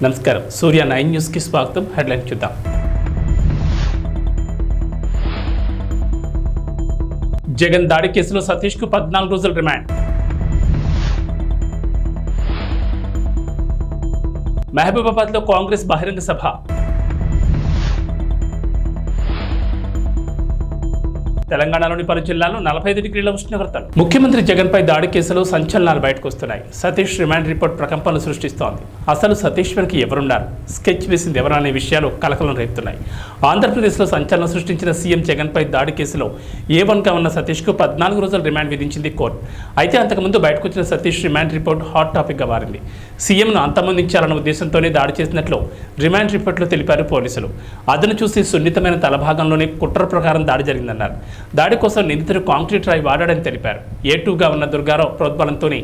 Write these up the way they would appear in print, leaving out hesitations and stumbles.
నమస్కారం. సూర్య 9 న్యూస్ కి స్వాగతం. హెడ్లైన్ చూద్దాం. జగన్ దాడి కేసులో సతీష్ కు 14 రోజుల రిమాండ్. మహబూబాబాద్ లో కాంగ్రెస్ బహిరంగ సభ. తెలంగాణలోని పలు జిల్లాల్లో 45 డిగ్రీల ఉష్ణోగ్రతలు. ముఖ్యమంత్రి జగన్ పై దాడి కేసులో సంచలనాలు బయటకు వస్తున్నాయి. సతీష్ రిమాండ్ రిపోర్ట్ ప్రకంపనలు సృష్టిస్తోంది. అసలు సతీష్ వెనక ఎవరున్నారు, స్కెచ్ వేసింది ఎవరు అనే విషయాలు కలకలం రేపుతున్నాయి. ఆంధ్రప్రదేశ్లో సంచలనం సృష్టించిన సీఎం జగన్ పై దాడి కేసులో A1గా ఉన్న సతీష్ కు 14 రోజుల రిమాండ్ విధించింది కోర్టు. అయితే అంతకుముందు బయటకు వచ్చిన Satish remand report hot topic గా మారింది. సీఎంను అంతమొందించాలన్న ఉద్దేశంతోనే దాడి చేసినట్లు రిమాండ్ రిపోర్ట్లో తెలిపారు పోలీసులు. అదను చూసి సున్నితమైన తలభాగంలోనే కుట్ర ప్రకారం దాడి జరిగిందన్నారు. దాడి కోసం నిందితుడు కాంక్రీట్ రాయి వాడాడని తెలిపారు. A2గా ఉన్న దుర్గారావు ప్రోద్బలంతోనే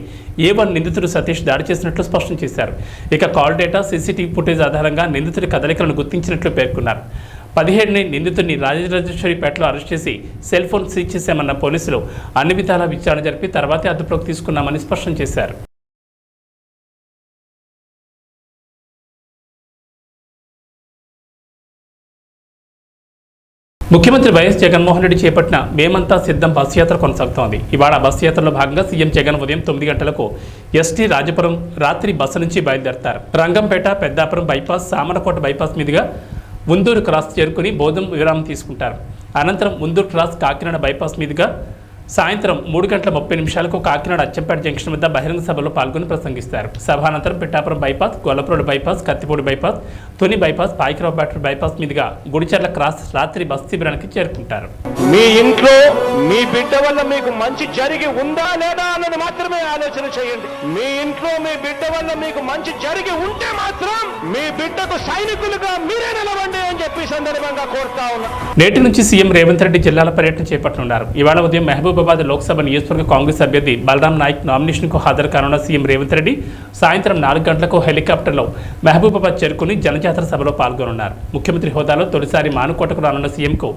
A1 నిందితుడు సతీష్ దాడి చేసినట్లు స్పష్టం చేశారు. ఇక కాల్ డేటా, CCTV ఫుటేజ్ ఆధారంగా నిందితుడి కదలికలను గుర్తించినట్లు పేర్కొన్నారు. 17ని నిందితుడిని రాజరాజేశ్వరిపేటలో అరెస్ట్ చేసి సెల్ ఫోన్ సీజ్ చేశామన్న పోలీసులు అన్ని విధాలా విచారణ జరిపి తర్వాతే అదుపులోకి తీసుకున్నామని స్పష్టం చేశారు. ముఖ్యమంత్రి వైఎస్ జగన్మోహన్ రెడ్డి చేపట్టిన మేమంతా సిద్ధం బస్సు యాత్ర కొనసాగుతోంది. ఇవాళ బస్సు యాత్రలో భాగంగా సీఎం జగన్ ఉదయం 9 గంటలకు ఎస్టీ రాజపురం రాత్రి బస్సు నుంచి బయలుదేరతారు. రంగంపేట, పెద్దాపురం బైపాస్, సామరకోట బైపాస్ మీదుగా ముందూరు క్రాస్ చేరుకుని భోజనం విరామం తీసుకుంటారు. అనంతరం ముందూరు క్రాస్ కాకినాడ బైపాస్ మీదుగా సాయంత్రం 3:30 కాకినాడ అచ్చంపేట జంక్షన్ వద్ద బహిరంగ సభలో పాల్గొని ప్రసంగిస్తారు. సభ అనంతరం Pithapuram bypass, Gollaprolu bypass, Kathipudi bypass, Tuni bypass, Payakarao బ్యాటరీ బైపాస్ మీదుగా గుడిచెర్ల క్రాస్ రాత్రి బస్ శిబిరానికి చేరుకుంటారు. మీ ఇంట్లో మీ బిడ్డ వల్ల మీకు మంచి జరిగి ఉందా లేదా అన్నది మాత్రమే ఆలోచన చేయండి. మీ ఇంట్లో మీ బిడ్డ వల్ల మీకు మంచి జరిగి ఉంటే మాత్రం మీ బిడ్డకు సైనికులుగా మీరే నిలవండి అని చెప్పి సందర్భంగా కోరుతా ఉన్నా. నేటి నుంచి సీఎం రేవంత్ రెడ్డి జిల్లాల పర్యటన చేపట్టనున్నారు. ఇవాళ ఉదయం మహబూబాబాద్ లోక్సభ నియోజకవర్గ కాంగ్రెస్ అభ్యర్థి బలరాం నాయక్ నామినేషన్ కు హాజరు కానున్న సీఎం రేవంత్ రెడ్డి సాయంత్రం 4 గంటలకు హెలికాప్టర్లో మహబూబాబాద్ చేరుకుని జనజాతర సభలో పాల్గొనున్నారు. ముఖ్యమంత్రి హోదాలో తొలిసారి మానుకోటకు రానున్న సీఎంకు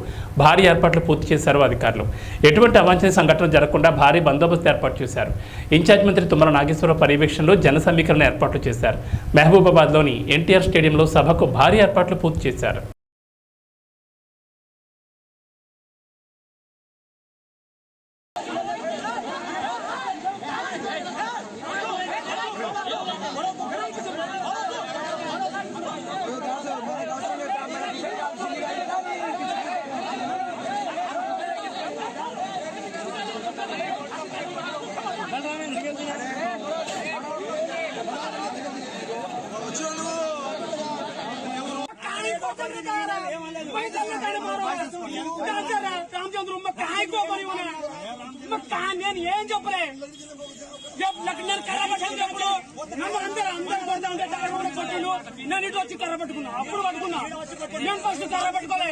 భారీ ఏర్పాట్లు పూర్తి చేశారు అధికారులు. ఎటువంటి అవాంఛనీయ సంఘటన జరగకుండా భారీ బందోబస్తు ఏర్పాటు చేశారు. ఇన్ఛార్జ్ మంత్రి తుమ్మల నాగేశ్వరరావు పర్యవేక్షణలో జన సమీకరణ ఏర్పాట్లు చేశారు. మహబూబాబాద్లోని ఎన్టీఆర్ స్టేడియంలో సభకు భారీ ఏర్పాట్లు పూర్తి చేశారు. నేను ఏం చెప్పలే నేను కర్ర పట్టుకున్నప్పుడు నన్ను అందరు కొడతా ఉంటే కొట్టిండు. నేను ఇటు వచ్చి కర్ర పట్టుకున్నా, అప్పుడు పట్టుకున్నా. నేను ఫస్ట్ కర్ర పట్టుకోలే.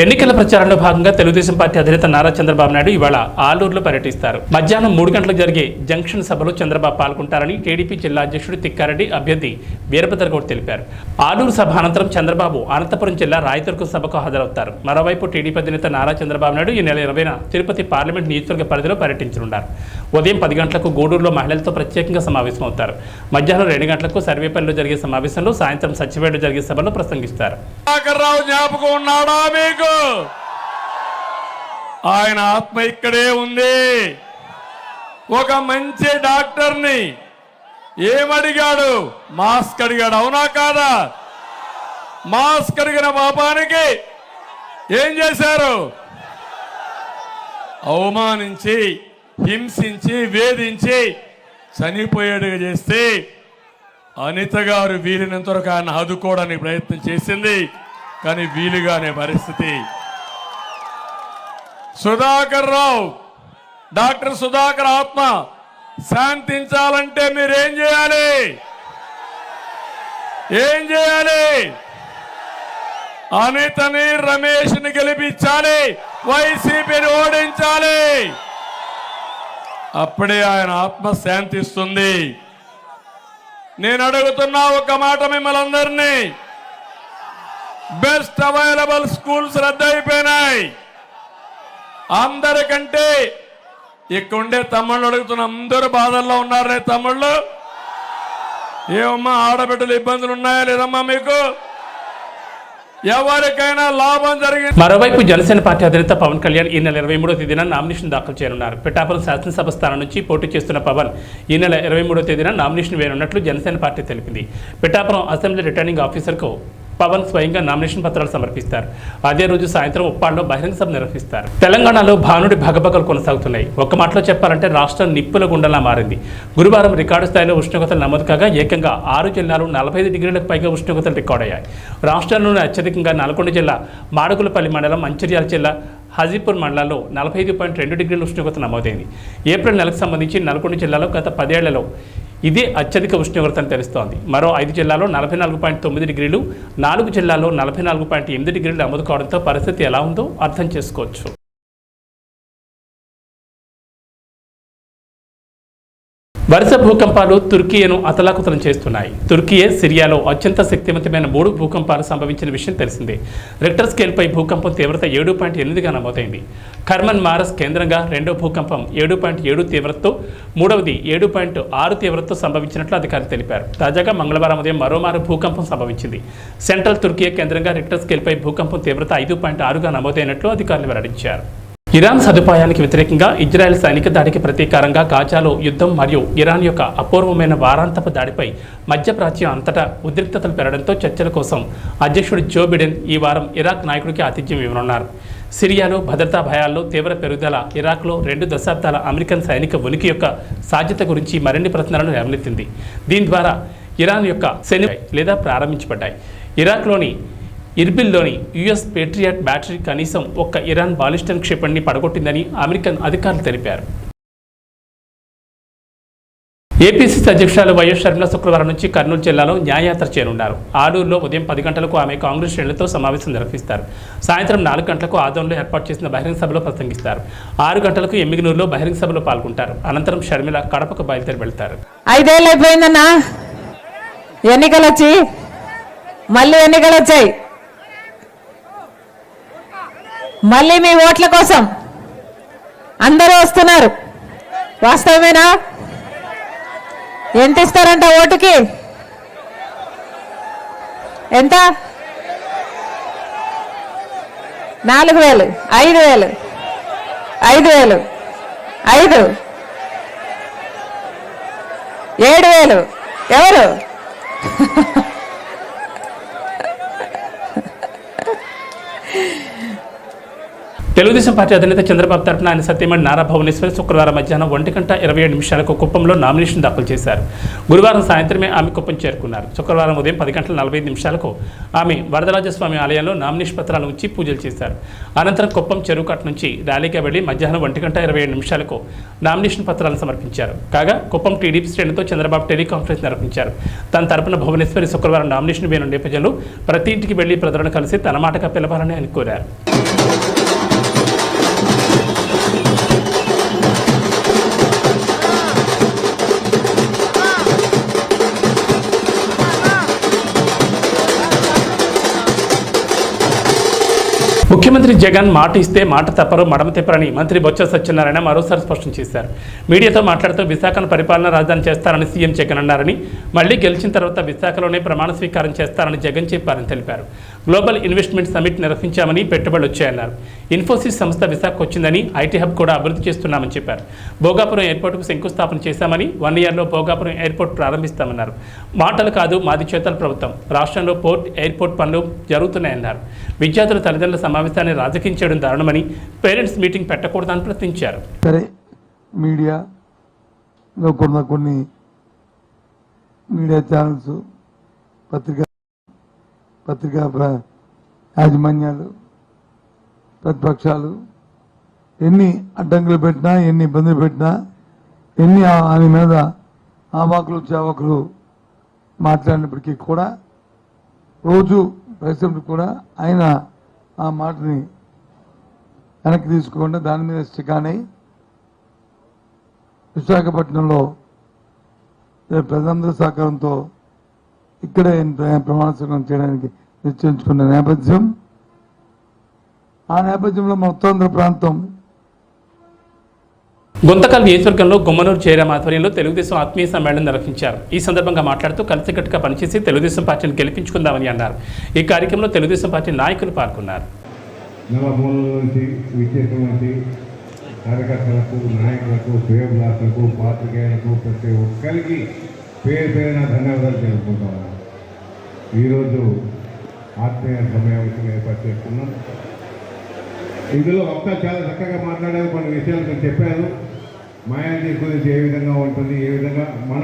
ఎన్నికల ప్రచారంలో భాగంగా తెలుగుదేశం పార్టీ అధినేత నారా చంద్రబాబు నాయుడు ఇవాళ ఆలూరులో పర్యటిస్తారు. మధ్యాహ్నం 3 గంటలకు జరిగే జంక్షన్ సభలో చంద్రబాబు పాల్గొంటారని టీడీపీ జిల్లా అధ్యక్షుడు తిక్కారెడ్డి, అభ్యర్థి వీరభద్రగౌడ్ తెలిపారు. ఆలూరు సభ అనంతరం చంద్రబాబు అనంతపురం జిల్లా రాయదుర్గం సభకు హాజరవుతారు. మరోవైపు టీడీపీ అధినేత నారా చంద్రబాబు నాయుడు ఈ నెల 20న తిరుపతి పార్లమెంట్ నియోజకవర్గ పరిధిలో పర్యటించనున్నారు. ఉదయం 10 గంటలకు గూడూరులో మహిళలతో ప్రత్యేకంగా సమావేశమవుతారు. మధ్యాహ్నం 2 గంటలకు సర్వేపల్లిలో జరిగే సమావేశంలో, సాయంత్రం సచివేడులో జరిగే సభలో ప్రసంగిస్తారు. జ్ఞాపకం ఉన్నాడా మీకు? ఆయన ఆత్మ ఇక్కడే ఉంది. ఒక మంచి డాక్టర్ని ఏమడిగాడు? మాస్క్ అడిగాడు. అవునా కాదా? మాస్క్ అడిగిన పాపానికి ఏం చేశారు? అవమానించి, హింసించి, వేధించి చనిపోయేట్టుగా చేస్తే అనిత గారు వీలినంత వరకు ఆయన ఆదుకోవడానికి ప్రయత్నం చేసింది. కానీ వీలుగానే పరిస్థితి. సుధాకర్ రావు, డాక్టర్ సుధాకర్ ఆత్మ శాంతించాలంటే మీరేం చేయాలి? ఏం చేయాలి? అనితని, రమేష్ని గెలిపించాలి, వైసీపీని ఓడించాలి. అప్పుడే ఆయన ఆత్మ శాంతిస్తుంది. నేను అడుగుతున్నా ఒక మాట మిమ్మల్ని అందరినీ, బెస్ట్ అవైలబుల్ స్కూల్స్ రద్దయిపోయినాయి. అందరికంటే ఇక్కడుండే తమ్ముళ్ళు అడుగుతున్న, అందరూ బాధల్లో ఉన్నారనే తమ్ముళ్ళు ఏమమ్మా ఆడబిడ్డలు ఇబ్బందులు ఉన్నాయా లేదమ్మా మీకు? ఎవరికైనా లాభం జరిగింది. మరోవైపు జనసేన పార్టీ అధినేత పవన్ కళ్యాణ్ ఈ నెల 23వ తేదీన నామినేషన్ దాఖలు చేయనున్నారు. పిఠాపురం శాసనసభ స్థానం నుంచి పోటీ చేస్తున్న పవన్ ఈ నెల 23వ తేదీన నామినేషన్ వేయనున్నట్లు జనసేన పార్టీ తెలిపింది. పిఠాపురం అసెంబ్లీ రిటర్నింగ్ ఆఫీసర్కు పవన్ స్వయంగా నామినేషన్ పత్రాలు సమర్పిస్తారు. అదే రోజు సాయంత్రం ఉప్పాడలో బహిరంగ సభ నిర్వహిస్తారు. తెలంగాణలో భానుడి భగభగలు కొనసాగుతున్నాయి. ఒక్క మాటలో చెప్పాలంటే రాష్ట్రం నిప్పుల గుండలా మారింది. గురువారం రికార్డు స్థాయిలో ఉష్ణోగ్రతలు నమోదు కాగా ఏకంగా 6 జిల్లాలు 45 డిగ్రీలకు పైగా ఉష్ణోగ్రతలు రికార్డయ్యాయి. రాష్ట్రంలోనే అత్యధికంగా నల్గొండ జిల్లా మాడుగులపల్లి మండలం, మంచిర్యాల జిల్లా హాజీపూర్ మండలాల్లో 45.2 డిగ్రీల ఉష్ణోగ్రత నమోదైంది. ఏప్రిల్ నెలకు సంబంధించి నల్గొండ జిల్లాలో గత 10 ఏళ్లలో ఇదే అత్యధిక ఉష్ణోగ్రత అని తెలుస్తోంది. మరో 5 జిల్లాల్లో 44.9 డిగ్రీలు, 4 జిల్లాల్లో 44.8 డిగ్రీలు నమోదు కావడంతో పరిస్థితి ఎలా ఉందో అర్థం చేసుకోవచ్చు. వరుస భూకంపాలు తుర్కియేను అతలాకుతలం చేస్తున్నాయి. తుర్కియే, సిరియాలో అత్యంత శక్తివంతమైన 3 భూకంపాలు సంభవించిన విషయం తెలిసిందే. రిక్టర్ స్కేల్పై భూకంపం తీవ్రత 7.8గా నమోదైంది. ఖర్మన్ మారస్ కేంద్రంగా రెండో భూకంపం 7.7 తీవ్రతతో, మూడవది 7.6 తీవ్రతతో సంభవించినట్లు అధికారులు తెలిపారు. తాజాగా మంగళవారం ఉదయం మరోమారు భూకంపం సంభవించింది. సెంట్రల్ తుర్కియే కేంద్రంగా రిక్టర్ స్కేల్పై భూకంపం తీవ్రత 5.6గా నమోదైనట్లు అధికారులు వెల్లడించారు. ఇరాన్ సదుపాయానికి వ్యతిరేకంగా ఇజ్రాయెల్ సైనిక దాడికి ప్రతీకారంగా గాజాలో యుద్ధం మరియు ఇరాన్ యొక్క అపూర్వమైన వారాంతపు దాడిపై మధ్యప్రాచ్యం అంతటా ఉద్రిక్తతలు పెరగడంతో చర్చల కోసం అధ్యక్షుడు జో బిడెన్ ఈ వారం ఇరాక్ నాయకుడికి ఆతిథ్యం ఇవ్వనున్నారు. సిరియాలో భద్రతా భయాల్లో తీవ్ర పెరుగుదల, ఇరాక్లో 2 దశాబ్దాల అమెరికన్ సైనిక ఉనికి యొక్క సాధ్యత గురించి మరిన్ని ప్రశ్నలను లేవనెత్తింది. దీని ద్వారా ఇరాన్ యొక్క సైన్యం లేదా ప్రారంభించబడ్డాయి. ఇరాక్లోని ఇర్బిల్లోని యుఎస్ పేట్రియాట్ బ్యాటరీ కనీసం ఒక్క ఇరాన్ బాలిస్టిక్ క్షిపణిని పడగొట్టిందని అమెరికన్ అధికారులు తెలిపారు. ఏపీసీసీ అధ్యక్షురాలు వైఎస్ షర్మిల శుక్రవారం నుంచి కర్నూలు జిల్లాలో న్యాయయాత్ర చేయనున్నారు. ఆలూరులో ఉదయం 10 గంటలకు ఆమె కాంగ్రెస్ శ్రేణులతో సమావేశం నిర్వహిస్తారు. సాయంత్రం 4 గంటలకు ఆదోన్లో ఏర్పాటు చేసిన బహిరంగ సభలో ప్రసంగిస్తారు. 6 గంటలకు ఎమ్మిగనూరులో బహిరంగ సభలో పాల్గొంటారు. అనంతరం షర్మిల కడపకు బయలుదేరి వెళ్తారు. 5 ఏళ్ళు అయిపోయిందన్నా, ఎన్నికలు వచ్చి మళ్ళీ ఎన్నికలు వచ్చాయి. మళ్ళీ మీ ఓట్ల కోసం అందరూ వస్తున్నారు. వాస్తవమేనా? ఎంత ఇస్తారంట ఓటుకి? ఎంత? 4,000, 5,000, 5,000, 5, 7,000. ఎవరు? తెలుగుదేశం పార్టీ అధినేత చంద్రబాబు తరఫున ఆయన సత్యమణి నారా భువనేశ్వరి శుక్రవారం మధ్యాహ్నం 1:27 కుప్పంలో నామినేషన్ దాఖలు చేశారు. గురువారం సాయంత్రమే ఆమె కుప్పం చేరుకున్నారు. శుక్రవారం ఉదయం 10:45 ఆమె వరదరాజస్వామి ఆలయంలో నామినేషన్ పత్రాలు ఉంచి పూజలు చేశారు. అనంతరం కుప్పం చెరువుకట్ట నుంచి ర్యాలీగా వెళ్లి మధ్యాహ్నం 1:27 నామినేషన్ పత్రాలను సమర్పించారు. కాగా కుప్పం టీడీపీ శ్రేణులతో చంద్రబాబు టెలికాన్ఫరెన్స్ నిర్వహించారు. తన తరపున భువనేశ్వరి శుక్రవారం నామినేషన్ వేయనున్న నేపథ్యంలో ప్రతి ఇంటికి వెళ్లి ప్రజలను కలిసి తన మాటగా పిలవాలని ఆయన కోరారు. ముఖ్యమంత్రి జగన్ మాట ఇస్తే మాట తప్పరు, మడమ తిప్పరని మంత్రి బొత్స సత్యనారాయణ మరోసారి స్పష్టం చేశారు. మీడియాతో మాట్లాడుతూ విశాఖను పరిపాలనా రాజధాని చేస్తారని సీఎం జగన్ అన్నారని, మళ్లీ గెలిచిన తర్వాత విశాఖలోనే ప్రమాణ స్వీకారం చేస్తారని జగన్ చెప్పారని తెలిపారు. గ్లోబల్ ఇన్వెస్ట్మెంట్ సమిట్ నిర్వహించామని, పెట్టుబడులు వచ్చాయన్నారు. ఇన్ఫోసిస్ సంస్థ విశాఖకు వచ్చిందని, ఐటీ హబ్ కూడా అభివృద్ధి చేస్తున్నామని చెప్పారు. భోగాపురం ఎయిర్పోర్టుకు శంకుస్థాపన చేశామని, 1 ఇయర్లో భోగాపురం ఎయిర్పోర్ట్ ప్రారంభిస్తామన్నారు. మాటలు కాదు, మాది చేతల ప్రభుత్వం. రాష్ట్రంలో పోర్ట్, ఎయిర్పోర్ట్ పనులు జరుగుతున్నాయన్నారు. విద్యార్థుల తల్లిదండ్రుల సమావేశాన్ని రాజకీయం చేయడం దారుణమని, పేరెంట్స్ మీటింగ్ పెట్టకూడదని ప్రశ్నించారు. సరే, మీడియాలో కొన్ని మీడియా ఛానల్స్, పత్రికా యాజమాన్యాలు, ప్రతిపక్షాలు ఎన్ని అడ్డంకులు పెట్టినా, ఎన్ని ఇబ్బందులు పెట్టినా, ఎన్ని ఆయన మీద ఆవాకులు చావకులు మాట్లాడినప్పటికీ కూడా రోజు పరిశ్రమలు కూడా ఆయన ఆ మాటని వెనక్కి తీసుకోకుండా దాని మీద స్టికానై విశాఖపట్నంలో ప్రజలందరి సహకారంతో ఇక్కడే ప్రమాణ స్వీకారం చేయడానికి నిశ్చయించుకున్న నేపథ్యం. ఆ నేపథ్యంలో మన ఉత్తరాంధ్ర ప్రాంతం గుంతకల్ నియోజకవర్గంలో గుమ్మనూరు జయరాం ఆధ్వర్యంలో తెలుగుదేశం ఆత్మీయ సమ్మేళనం నిర్వహించారు. ఈ సందర్భంగా మాట్లాడుతూ కలిసికట్టుగా పనిచేసి తెలుగుదేశం పార్టీని గెలిపించుకుందామని అన్నారు. ఈ కార్యక్రమంలో తెలుగుదేశం పార్టీ నాయకులు పాల్గొన్నారు. నలుమూలల నుంచి విచ్చేసినటువంటి కార్యకర్తలకు, నాయకులకు, శ్రేయోభిలాషులకు, పాత్రికేయులకు ప్రతి ఒక్కరికి పేరు పేరున ధన్యవాదాలు తెలుపుకుంటాము. ఈరోజు ఆత్మీయ సమావేశం ఏర్పాటు చేసుకున్నాం. ఇందులో చాలా చక్కగా మాట్లాడారు, కొన్ని విషయాలు నేను చెప్పాను. మాయాజీ గురించి ఏ విధంగా ఉంటుంది, ఏ విధంగా మన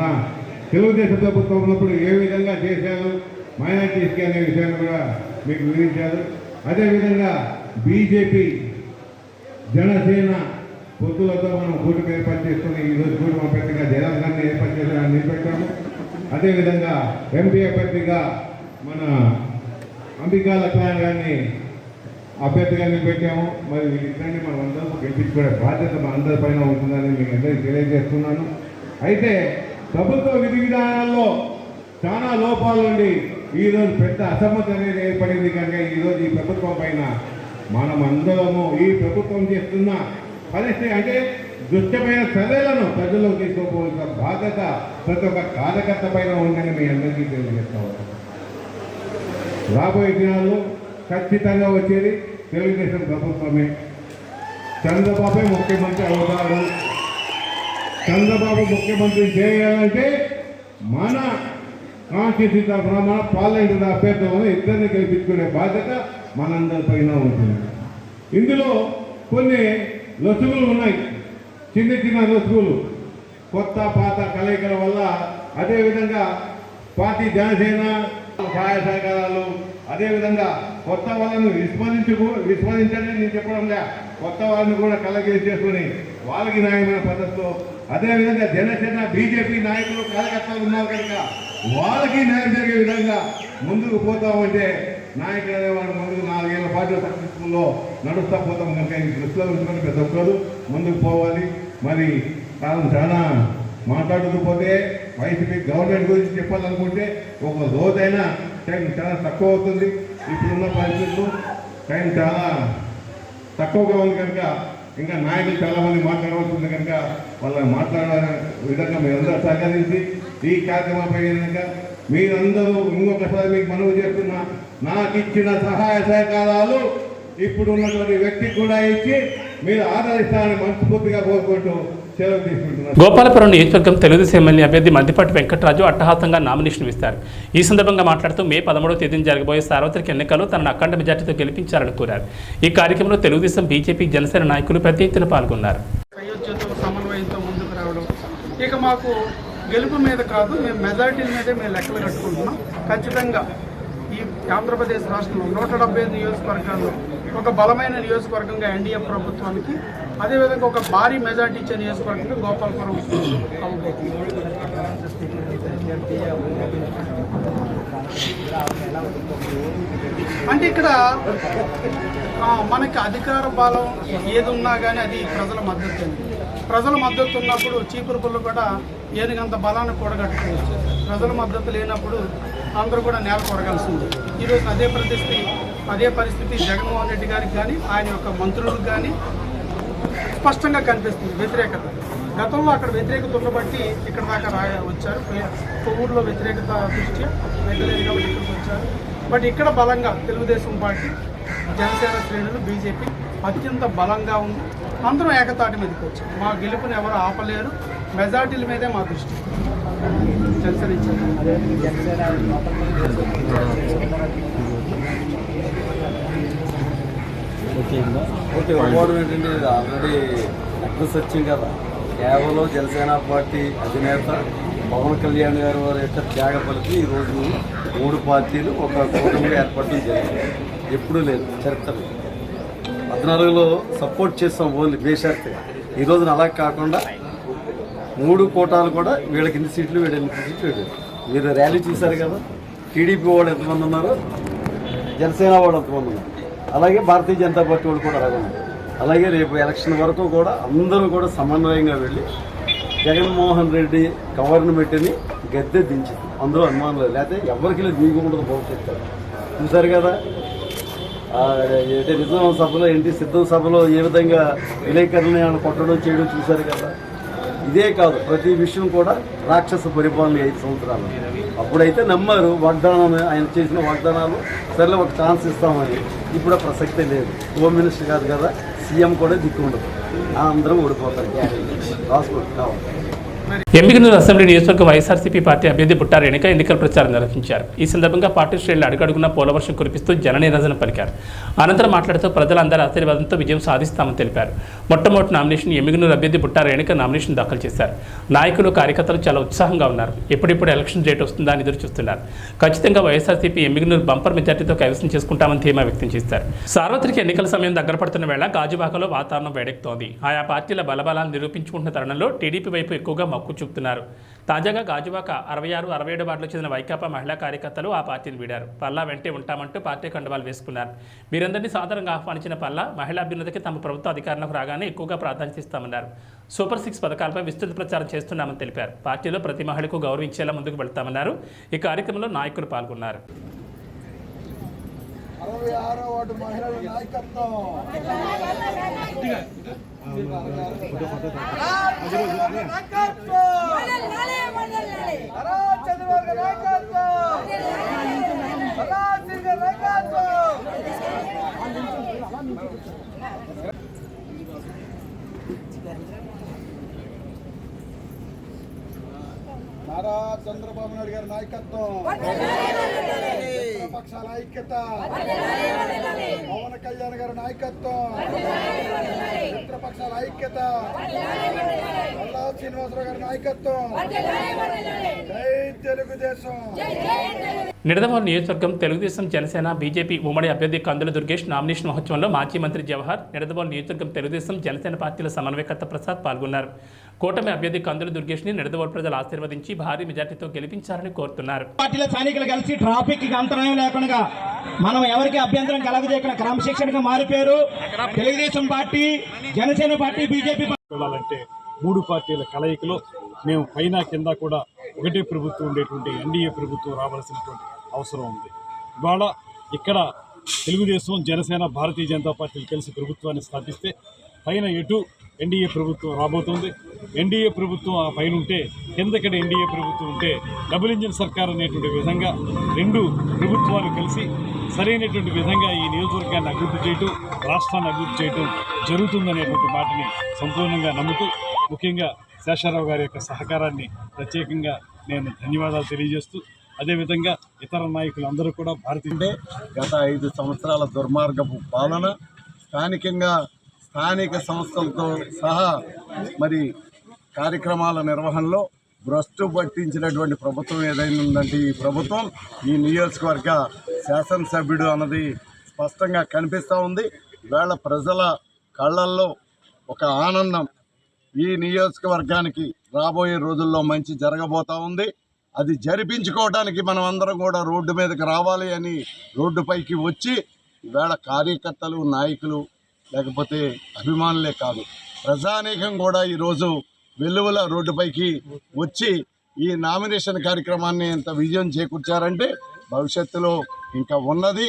తెలుగుదేశం ప్రభుత్వం ఉన్నప్పుడు ఏ విధంగా చేశారు మైనార్టీస్కి అనే విషయాన్ని కూడా మీకు వివరించారు. అదేవిధంగా బీజేపీ జనసేన పొత్తులతో మనం కూటమి ఏర్పాటు చేసుకుని ఈరోజు కూటమి అభ్యర్థిగా జయరాం గారిని ఏర్పాటు చేసి నిలబెట్టాము. అదేవిధంగా ఎంపీ అభ్యర్థిగా మన అంబికా లక్ష్మణ్ గారిని అభ్యర్థిగా నిలబెట్టాము. మరి వీళ్ళిద్దరిని మనం అందరూ గెలిపించుకునే బాధ్యత మన అందరిపైన ఉంటుందని మీకు అందరికీ తెలియజేస్తున్నాను. అయితే ప్రభుత్వ విధి విధానాల్లో చాలా లోపాలు ఉండి ఈరోజు పెద్ద అసమ్మతి అనేది ఏర్పడింది. కనుక ఈరోజు ఈ ప్రభుత్వం పైన మనం అందరము ఈ ప్రభుత్వం చేస్తున్న పరిస్థితి అంటే దుష్టమైన చర్యలను ప్రజల్లో తీసుకోవాల్సిన బాధ్యత ప్రతి ఒక్క కార్యకర్త పైన ఉందని మీ అందరికీ తెలియజేస్తాను. రాబోయే దినాల్లో ఖచ్చితంగా వచ్చేది తెలుగుదేశం ప్రభుత్వమే. చంద్రబాబు ముఖ్యమంత్రి అవుతాడు. చంద్రబాబు ముఖ్యమంత్రి చేయాలంటే మన కాన్స్టిట్యూన్సీ తరఫున మన పార్లమెంటు అభ్యర్థులను ఇద్దరిని గెలిపించుకునే బాధ్యత మనందరిపైన ఉంటుంది. ఇందులో కొన్ని లొసుగులు ఉన్నాయి, చిన్న చిన్న లొసుగులు, కొత్త పాత కలయికల వల్ల. అదేవిధంగా పార్టీ జనసేన సహాయ సహకారాలు, అదేవిధంగా కొత్త వాళ్ళను విస్మరించని నేను చెప్పడం లే, కొత్త వాళ్ళని కూడా కలగేసేసుకుని వాళ్ళకి న్యాయమైన పద్ధతితో, అదేవిధంగా జనసేన బీజేపీ నాయకులు కార్యకర్తలు ఉన్నారు కనుక వాళ్ళకి న్యాయం జరిగే విధంగా ముందుకు పోతామంటే నాయకులు అనేవాడు ముందుకు 4 ఏళ్ల పాటు సక్సెస్ఫుల్లో నడుస్తూ పోతాం కనుక ఈ దృష్టిలో ఉంచుకొని ప్రతి ఒక్కరు ముందుకు పోవాలి. మరి కాలం చాలా మాట్లాడుతూ పోతే వైసీపీ గవర్నమెంట్ గురించి చెప్పాలనుకుంటే ఒక రోజైనా టైం చాలా తక్కువ అవుతుంది. ఇప్పుడున్న పరిస్థితులు టైం చాలా తక్కువగా ఉంది కనుక ఇంకా నాయకులు చాలామంది మాట్లాడవలసి ఉంది కనుక వాళ్ళని మాట్లాడే విధంగా మీరందరూ సహకరించి ఈ కార్యక్రమంపై కనుక మీరందరూ ఇంకొకసారి మీకు మనవి చేస్తున్నా, నాకు ఇచ్చిన సహాయ సహకారాలు ఇప్పుడు ఉన్నటువంటి వ్యక్తికి కూడా ఇచ్చి మీరు ఆదరిస్తారని మనస్ఫూర్తిగా కోరుకుంటూ సెలవు తీసుకుంటున్నారు. గోపాలపురం నియోజకవర్గం తెలుగుదేశం ఎమ్మెల్యే అభ్యర్థి మందిపాటి వెంకటరాజు అట్టహాసంగా నామినేషన్ ఇస్తారు. ఈ సందర్భంగా మాట్లాడుతూ మే 13వ తేదీన జరగబోయే సార్వత్రిక ఎన్నికల్లో తనను అఖండ మెజార్టీతో గెలిపించాలని కోరారు. ఈ కార్యక్రమంలో తెలుగుదేశం, బీజేపీ, జనసేన నాయకులు పెద్ద ఎత్తున పాల్గొన్నారు. సమన్వయంతో ముందుకు రావడం, ఇక మాకు గెలుపు మీద కాదు, మేము మెజారిటీల మీదే మేము లెక్కలు కట్టుకుంటున్నాం. ఖచ్చితంగా ఈ ఆంధ్రప్రదేశ్ రాష్ట్రంలో 175 నియోజకవర్గాల్లో ఒక బలమైన నియోజకవర్గంగా ఎన్డీఏ ప్రభుత్వానికి, అదేవిధంగా ఒక భారీ మెజార్టీ ఇచ్చే నియోజకవర్గంగా గోపాలపురం అంటే ఇక్కడ మనకి అధికార బలం ఏది ఉన్నా కానీ అది ప్రజల మద్దతు. ప్రజల మద్దతు ఉన్నప్పుడు చీపురు పుల్ల కూడా ఏనుగంత బలాన్ని కూడగట్టుకోవచ్చు. ప్రజల మద్దతు లేనప్పుడు అందరూ కూడా నేల కొరగాల్సింది. ఈరోజు అదే పరిస్థితి జగన్మోహన్ రెడ్డి గారికి కానీ ఆయన యొక్క మంత్రులకు కానీ స్పష్టంగా కనిపిస్తుంది వ్యతిరేకత. గతంలో అక్కడ వ్యతిరేకత ఉండబట్టి ఇక్కడ దాకా వచ్చారు. కొవ్వూరులో వ్యతిరేకత దృష్ట్యా వెళ్ళలేదు కాబట్టి ఇక్కడికి వచ్చారు. బట్ ఇక్కడ బలంగా తెలుగుదేశం పార్టీ, జనసేన శ్రేణులు, బీజేపీ అత్యంత బలంగా ఉంది. అందరూ ఏకతాటి మీదకి వచ్చారు. మా గెలుపుని ఎవరు ఆపలేరు. మెజార్టీల మీదే మా దృష్టి. ఓకే, అవ్వడం ఏంటంటే ఇది ఆల్రెడీ అడ్రస్ వచ్చింది కదా. కేవలం జనసేన పార్టీ అధినేత పవన్ కళ్యాణ్ గారు వారి యొక్క త్యాగ ఫలితం ఈరోజు 3 పార్టీలు ఒక కూటమిగా ఏర్పడడం జరిగింది. ఎప్పుడూ లేదు చరిత్రలో. 14లో సపోర్ట్ చేస్తాం ఓన్లీ బేషరతుగా. ఈరోజున అలా కాకుండా 3 కోటాలు కూడా వీళ్ళకి ఎన్ని సీట్లు, వీళ్ళ ఎన్ని సీట్లు వీళ్ళు. మీరు ర్యాలీ చూశారు కదా, టీడీపీ వాడు ఎంతమంది ఉన్నారు, జనసేన వాడు ఎంతమంది ఉన్నారు, అలాగే భారతీయ జనతా పార్టీ వాడు కూడా అలాగే ఉన్నారు. అలాగే రేపు ఎలక్షన్ వరకు కూడా అందరూ కూడా సమన్వయంగా వెళ్ళి జగన్మోహన్ రెడ్డి గవర్నమెంట్ని గద్దె దించింది. అందులో అనుమానం లేదు. లేకపోతే ఎవరికి లేదు, మీకు ఉండదు భవిష్యత్తు. చూశారు కదా, నిజాం సభలో ఎన్టీ సిద్ధం సభలో ఏ విధంగా విలేకరులను కొట్టడం చేయడం చూశారు కదా. ఇదే కాదు, ప్రతి విషయం కూడా రాక్షస పరిపాలన 5 సంవత్సరాలు. అప్పుడైతే నమ్మారు వాగ్దానం, ఆయన చేసిన వాగ్దానాలు, సరేలే ఒక ఛాన్స్ ఇస్తామని. ఇప్పుడు ఆ ప్రసక్తే లేదు. హోమ్ మినిస్టర్ కాదు కదా, సీఎం కూడా దిక్కు ఉండదు. అందరం ఓడిపోతారు. రాసుకోండి కావాలి. ఎమ్మిగనూరు అసెంబ్లీ నియోజకవర్గ వైఎస్ఆర్సీపీ పార్టీ అభ్యర్థి బుట్టా రేణుక ఎన్నికల ప్రచారం నిర్వహించారు. ఈ సందర్భంగా పార్టీ శ్రేణులు అడుగడుగున పోలవర్షం కురిపిస్తూ జననిరసన పలికారు. అనంతరం మాట్లాడుతూ ప్రజలందరి ఆశీర్వాదంతో విజయం సాధిస్తామని తెలిపారు. మొట్టమొదటి నామినేషన్ ఎమ్మిగనూరు అభ్యర్థి బుట్టా రేణుక నామినేషన్ దాఖలు చేశారు. నాయకులు కార్యకర్తలు చాలా ఉత్సాహంగా ఉన్నారు. ఎప్పుడెప్పుడు ఎలక్షన్ డేట్ వస్తుందా అని ఎదురు చూస్తున్నారు. ఖచ్చితంగా వైఎస్ఆర్సీపీ ఎమ్మిగనూరు బంపర్ మెజార్టీతో కైవసం చేసుకుంటామని ధీమా వ్యక్తం చేశారు. సార్వత్రిక ఎన్నికల సమయం దగ్గర పడుతున్న వేళ గాజువాకలో వాతావరణం వేడెక్కుతోంది. ఆయా పార్టీల బలబలాన్ని నిరూపించుకుంటున్న తరుణంలో టీడీపీ వైపు ఎక్కువగా మక్కువ చూపుతున్నారు. తాజాగా గాజువాక 66, 67 వార్డులో చెందిన వైకాపా మహిళా కార్యకర్తలు ఆ పార్టీని వీడారు. పల్లా వెంటే ఉంటామంటూ పార్టీ కండువాలు వేసుకున్నారు. వీరందరినీ సాధారణంగా ఆహ్వానించిన పల్లా మహిళా అభ్యున్నతికి తమ ప్రభుత్వ అధికారంలోకి రాగానే ఎక్కువగా ప్రాధాన్యత ఇస్తామన్నారు. సూపర్ 6 పథకాలపై విస్తృత ప్రచారం చేస్తున్నామని తెలిపారు. పార్టీలో ప్రతి మహిళకు గౌరవించేలా ముందుకు వెళ్తామన్నారు. ఈ కార్యక్రమంలో నాయకులు పాల్గొన్నారు. 66వ వార్డు మహిళల నాయకత్వం. నారా చంద్రబాబు నాయుడు గారి నాయకత్వం, పక్షాల ఐక్యత, పవన్ కళ్యాణ్ గారి నాయకత్వం, మిత్రపక్షాల ఐక్యత, మల్లా శ్రీనివాసరావు గారి నాయకత్వం. జై తెలుగుదేశం. నిడదవోలు నియోజకవర్గం తెలుగుదేశం జనసేన బీజేపీ ఉమ్మడి అభ్యర్థి కందుల దుర్గేష్ నామినేషన్ మహోత్సవంలో మాజీ మంత్రి జవహర్, నిడదవోలు నియోజకవర్గం తెలుగుదేశం జనసేన పార్టీల సమన్వయకర్త ప్రసాద్ పాల్గొన్నారు. కూటమి అభ్యర్థి కందుల దుర్గేష్ ని నిడదవోలు ప్రజలు ఆశీర్వదించి భారీ మెజార్టీతో గెలిపించారని కోరుతున్నారు. పార్టీల సైనికులు కలిసి ట్రాఫిక్ అంతరాయం లేకుండా మనం ఎవరికి అభ్యంతరం కలగజేయకుండా క్రమశిక్షణగా మారిపోయారు. Telugu Desam party, Janasena party, BJP వెళ్ళాలంటే 3 పార్టీల కలయికలో మేము పైన కింద కూడా ఒకటే ప్రభుత్వం ఉండేటువంటి ఎన్డీఏ ప్రభుత్వం రావాల్సినటువంటి అవసరం ఉంది. ఇవాళ ఇక్కడ తెలుగుదేశం, జనసేన, భారతీయ జనతా పార్టీలు కలిసి ప్రభుత్వాన్ని స్థాపిస్తే పైన ఎటు ఎన్డీఏ ప్రభుత్వం రాబోతుంది. ఎన్డీఏ ప్రభుత్వం ఆ పైన ఉంటే కిందక్కడ ఎన్డీఏ ప్రభుత్వం ఉంటే డబుల్ ఇంజిన్ సర్కార్ అనేటువంటి విధంగా 2 ప్రభుత్వాలు కలిసి సరైనటువంటి విధంగా ఈ నియోజకవర్గాన్ని అభివృద్ధి చేయటం, రాష్ట్రాన్ని అభివృద్ధి చేయటం జరుగుతుందనేటువంటి మాటని సంపూర్ణంగా నమ్ముతూ ముఖ్యంగా శేషారావు గారి యొక్క సహకారాన్ని ప్రత్యేకంగా నేను ధన్యవాదాలు తెలియజేస్తూ, అదేవిధంగా ఇతర నాయకులందరూ కూడా భారతీయ గత 5 సంవత్సరాల దుర్మార్గపు పాలన, స్థానిక సంస్థలతో సహా మరి కార్యక్రమాల నిర్వహణలో భ్రష్టు పట్టించినటువంటి ప్రభుత్వం ఏదైనా ఉందంటే ఈ ప్రభుత్వం, ఈ నియోజకవర్గ శాసనసభ్యుడు అన్నది స్పష్టంగా కనిపిస్తూ ఉంది. వేళ ప్రజల కళ్ళల్లో ఒక ఆనందం. ఈ నియోజకవర్గానికి రాబోయే రోజుల్లో మంచి జరగబోతూ ఉంది. అది జరిపించుకోవడానికి మనం అందరం కూడా రోడ్డు మీదకి రావాలి అని రోడ్డుపైకి వచ్చి ఈవేళ కార్యకర్తలు, నాయకులు, లేకపోతే అభిమానులే కాదు, ప్రజానీకం కూడా ఈరోజు వెల్లువల రోడ్డుపైకి వచ్చి ఈ నామినేషన్ కార్యక్రమాన్ని ఎంత విజయం చేకూర్చారంటే భవిష్యత్తులో ఇంకా ఉన్నది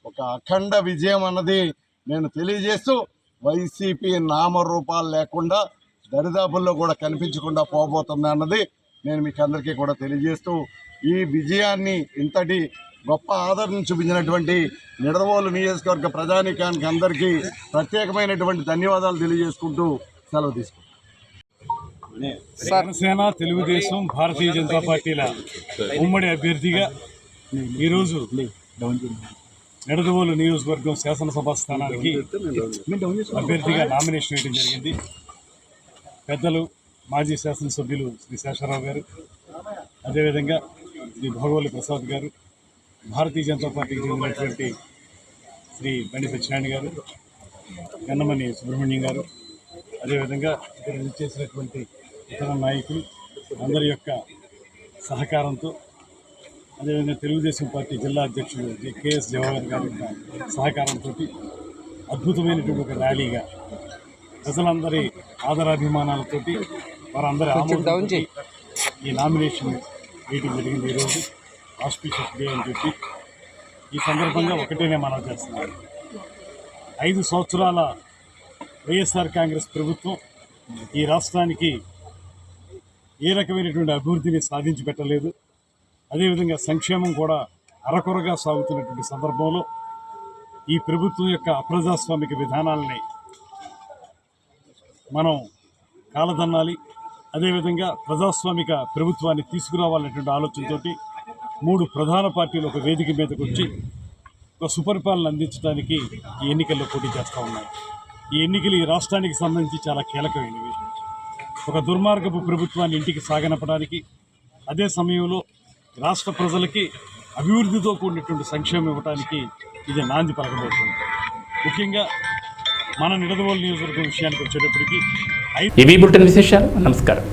ఒక అఖండ విజయం అన్నది నేను తెలియజేస్తూ, వైసీపీ నామరూపాలు లేకుండా దరిదాపుల్లో కూడా కనిపించకుండా పోబోతుంది అన్నది నేను మీకు అందరికీ కూడా తెలియజేస్తూ, ఈ విజయాన్ని ఇంతటి గొప్ప ఆదరణ చూపించినటువంటి నిడదవోలు నియోజకవర్గ ప్రజానీకానికి అందరికీ ప్రత్యేకమైనటువంటి ధన్యవాదాలు తెలియజేసుకుంటూ సెలవు తీసుకుంటాం. జనసేన, తెలుగుదేశం, భారతీయ జనతా పార్టీల ఉమ్మడి అభ్యర్థిగా ఈరోజు నిడదవోలు నియోజకవర్గం శాసనసభ స్థానానికి అభ్యర్థిగా నామినేషన్ వేయడం జరిగింది. పెద్దలు మాజీ శాసనసభ్యులు శ్రీ శేషారావు గారు, అదేవిధంగా శ్రీ భగవల్లి ప్రసాద్ గారు, భారతీయ జనతా పార్టీకి చెందినటువంటి శ్రీ బండి సత్యనారాయణ గారు, గన్నమని సుబ్రహ్మణ్యం గారు, అదేవిధంగా ఇక్కడ చేసినటువంటి ఇతర నాయకులు అందరి యొక్క సహకారంతో, అదేవిధంగా తెలుగుదేశం పార్టీ జిల్లా అధ్యక్షుడు కెఎస్ జవహర్ గారి యొక్క సహకారంతో అద్భుతమైనటువంటి ఒక ర్యాలీగా ప్రజలందరి ఆదరాభిమానాలతోటి వారందరి ఆమోదంతో ఈ నామినేషన్ వేయడం జరిగింది. ఈరోజు ఆస్పిషియస్ డే అని చెప్పి ఈ సందర్భంగా ఒకటేనే మనం చేస్తున్నాం. 5 సంవత్సరాల వైఎస్ఆర్ కాంగ్రెస్ ప్రభుత్వం ఈ రాష్ట్రానికి ఏ రకమైనటువంటి అభివృద్ధిని సాధించి పెట్టలేదు. అదేవిధంగా సంక్షేమం కూడా అరకొరగా సాగుతున్నటువంటి సందర్భంలో ఈ ప్రభుత్వం యొక్క అప్రజాస్వామిక విధానాలని మనం కాలదన్నాలి. అదేవిధంగా ప్రజాస్వామిక ప్రభుత్వాన్ని తీసుకురావాలనేటువంటి ఆలోచనతోటి 3 ప్రధాన పార్టీలు ఒక వేదిక మీదకి వచ్చి ఒక సుపరిపాలన అందించడానికి ఈ ఎన్నికల్లో పోటీ చేస్తూ ఉన్నాయి. ఈ ఎన్నికలు ఈ రాష్ట్రానికి సంబంధించి చాలా కీలకమైనవి. ఒక దుర్మార్గపు ప్రభుత్వాన్ని ఇంటికి సాగనపడానికి, అదే సమయంలో రాష్ట్ర ప్రజలకి అభివృద్ధితో కూడినటువంటి సంక్షేమం ఇవ్వడానికి ఇది నాంది పలకబోతుంది. ముఖ్యంగా మన నిడదవోలు నియోజకవర్గం విషయానికి వచ్చేటప్పటికి ఇవి బులెటిన్ విశేషాలు. నమస్కారం.